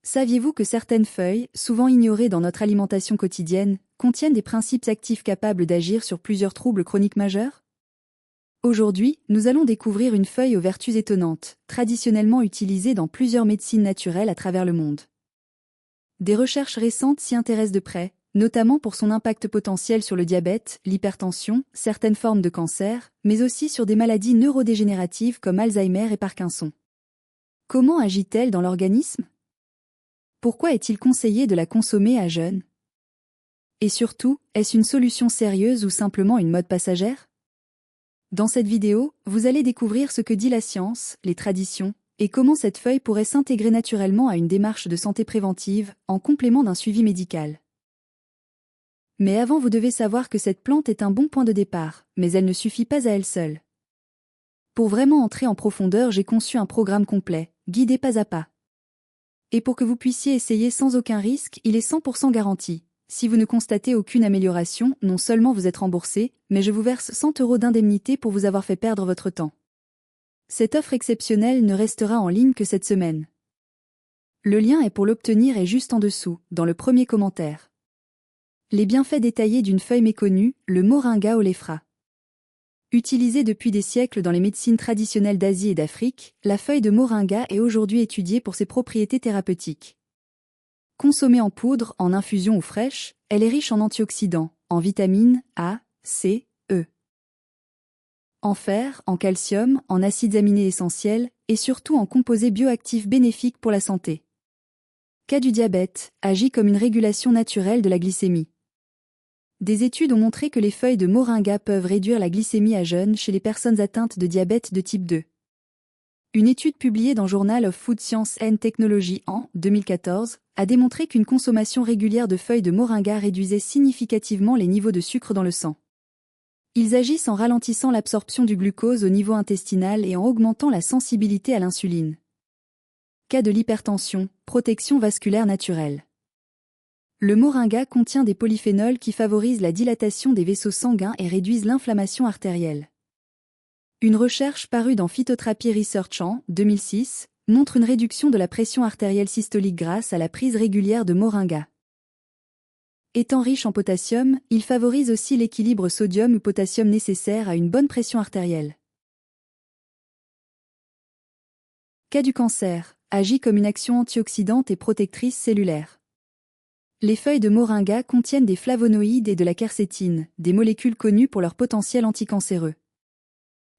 Saviez-vous que certaines feuilles, souvent ignorées dans notre alimentation quotidienne, contiennent des principes actifs capables d'agir sur plusieurs troubles chroniques majeurs? Aujourd'hui, nous allons découvrir une feuille aux vertus étonnantes, traditionnellement utilisée dans plusieurs médecines naturelles à travers le monde. Des recherches récentes s'y intéressent de près, notamment pour son impact potentiel sur le diabète, l'hypertension, certaines formes de cancer, mais aussi sur des maladies neurodégénératives comme Alzheimer et Parkinson. Comment agit-elle dans l'organisme? Pourquoi est-il conseillé de la consommer à jeun? Et surtout, est-ce une solution sérieuse ou simplement une mode passagère? Dans cette vidéo, vous allez découvrir ce que dit la science, les traditions, et comment cette feuille pourrait s'intégrer naturellement à une démarche de santé préventive, en complément d'un suivi médical. Mais avant, vous devez savoir que cette plante est un bon point de départ, mais elle ne suffit pas à elle seule. Pour vraiment entrer en profondeur, j'ai conçu un programme complet, guidé pas à pas. Et pour que vous puissiez essayer sans aucun risque, il est 100% garanti. Si vous ne constatez aucune amélioration, non seulement vous êtes remboursé, mais je vous verse 100 € d'indemnité pour vous avoir fait perdre votre temps. Cette offre exceptionnelle ne restera en ligne que cette semaine. Le lien est pour l'obtenir est juste en dessous, dans le premier commentaire. Les bienfaits détaillés d'une feuille méconnue, le Moringa oleifera. Utilisée depuis des siècles dans les médecines traditionnelles d'Asie et d'Afrique, la feuille de moringa est aujourd'hui étudiée pour ses propriétés thérapeutiques. Consommée en poudre, en infusion ou fraîche, elle est riche en antioxydants, en vitamines A, C, E. En fer, en calcium, en acides aminés essentiels, et surtout en composés bioactifs bénéfiques pour la santé. Cas du diabète, agit comme une régulation naturelle de la glycémie. Des études ont montré que les feuilles de moringa peuvent réduire la glycémie à jeun chez les personnes atteintes de diabète de type 2. Une étude publiée dans Journal of Food Science and Technology en 2014 a démontré qu'une consommation régulière de feuilles de moringa réduisait significativement les niveaux de sucre dans le sang. Ils agissent en ralentissant l'absorption du glucose au niveau intestinal et en augmentant la sensibilité à l'insuline. Cas de l'hypertension, protection vasculaire naturelle. Le moringa contient des polyphénols qui favorisent la dilatation des vaisseaux sanguins et réduisent l'inflammation artérielle. Une recherche parue dans Phytotherapy Research en 2006 montre une réduction de la pression artérielle systolique grâce à la prise régulière de moringa. Étant riche en potassium, il favorise aussi l'équilibre sodium-potassium nécessaire à une bonne pression artérielle. Cas du cancer, agit comme une action antioxydante et protectrice cellulaire. Les feuilles de moringa contiennent des flavonoïdes et de la quercétine, des molécules connues pour leur potentiel anticancéreux.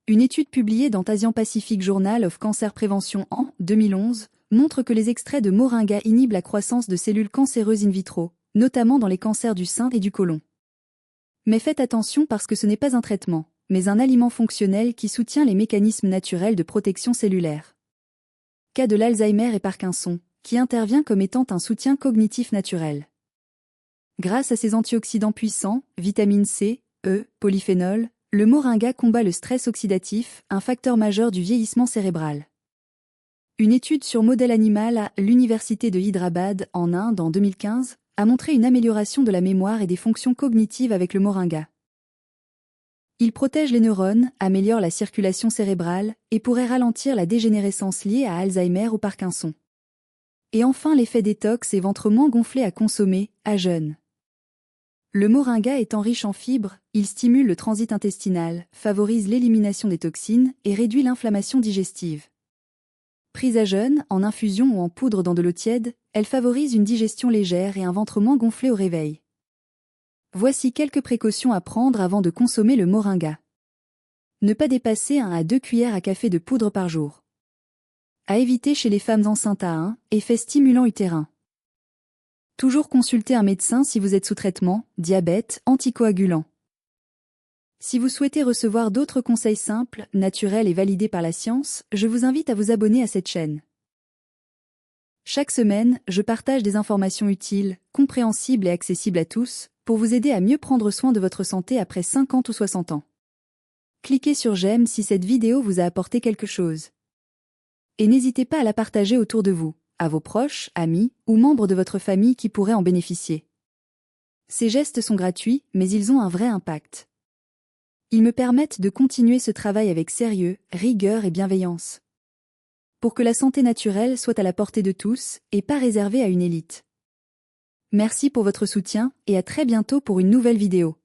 Une étude publiée dans Asian Pacific Journal of Cancer Prevention en 2011 montre que les extraits de moringa inhibent la croissance de cellules cancéreuses in vitro, notamment dans les cancers du sein et du côlon. Mais faites attention parce que ce n'est pas un traitement, mais un aliment fonctionnel qui soutient les mécanismes naturels de protection cellulaire. Cas de l'Alzheimer et Parkinson, qui intervient comme étant un soutien cognitif naturel. Grâce à ses antioxydants puissants, vitamine C, E, polyphénol, le moringa combat le stress oxydatif, un facteur majeur du vieillissement cérébral. Une étude sur modèle animal à l'Université de Hyderabad, en Inde, en 2015, a montré une amélioration de la mémoire et des fonctions cognitives avec le moringa. Il protège les neurones, améliore la circulation cérébrale, et pourrait ralentir la dégénérescence liée à Alzheimer ou Parkinson. Et enfin l'effet détox et ventre moins gonflé à consommer, à jeun. Le moringa étant riche en fibres, il stimule le transit intestinal, favorise l'élimination des toxines et réduit l'inflammation digestive. Prise à jeun, en infusion ou en poudre dans de l'eau tiède, elle favorise une digestion légère et un ventre moins gonflé au réveil. Voici quelques précautions à prendre avant de consommer le moringa. Ne pas dépasser 1 à 2 cuillères à café de poudre par jour. À éviter chez les femmes enceintes à 1, effet stimulant utérin. Toujours consulter un médecin si vous êtes sous traitement, diabète, anticoagulant. Si vous souhaitez recevoir d'autres conseils simples, naturels et validés par la science, je vous invite à vous abonner à cette chaîne. Chaque semaine, je partage des informations utiles, compréhensibles et accessibles à tous, pour vous aider à mieux prendre soin de votre santé après 50 ou 60 ans. Cliquez sur j'aime si cette vidéo vous a apporté quelque chose. Et n'hésitez pas à la partager autour de vous, à vos proches, amis ou membres de votre famille qui pourraient en bénéficier. Ces gestes sont gratuits, mais ils ont un vrai impact. Ils me permettent de continuer ce travail avec sérieux, rigueur et bienveillance. pour que la santé naturelle soit à la portée de tous et pas réservée à une élite. Merci pour votre soutien et à très bientôt pour une nouvelle vidéo.